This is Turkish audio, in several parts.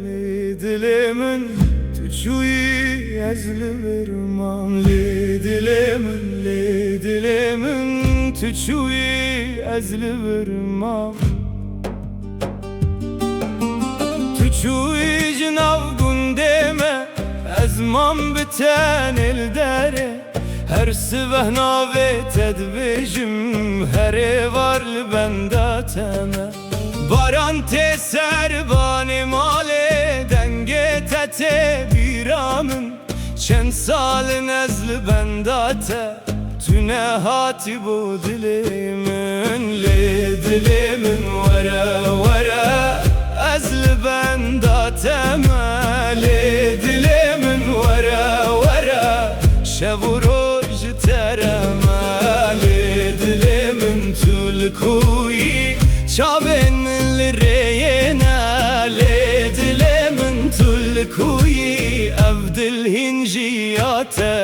Lidilimin tüçüyü yazlı vermem. Lidilimin tüçüyü yazlı vermem. Tüçüyü cinav gündeme ezmam biten el dere. Her sibeh nave tedvejim her varlı bende teme. Baran te serbani male denge tete biramın. Çen salin ezli bendate tüne hati bu dilimin. Dilimin vere vere ezli bendateme. Dilimin vere vere şevuroj tereme. Dilimin tulkuyi çaben لدلمن تلكوي أبدل هنجياتيا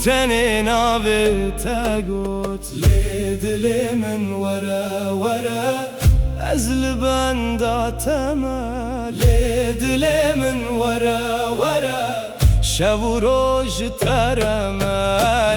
تنين عبتاقوت لدلمن ورا ورا أزل بنداتما. لدلمن ورا ورا شب روج ترما.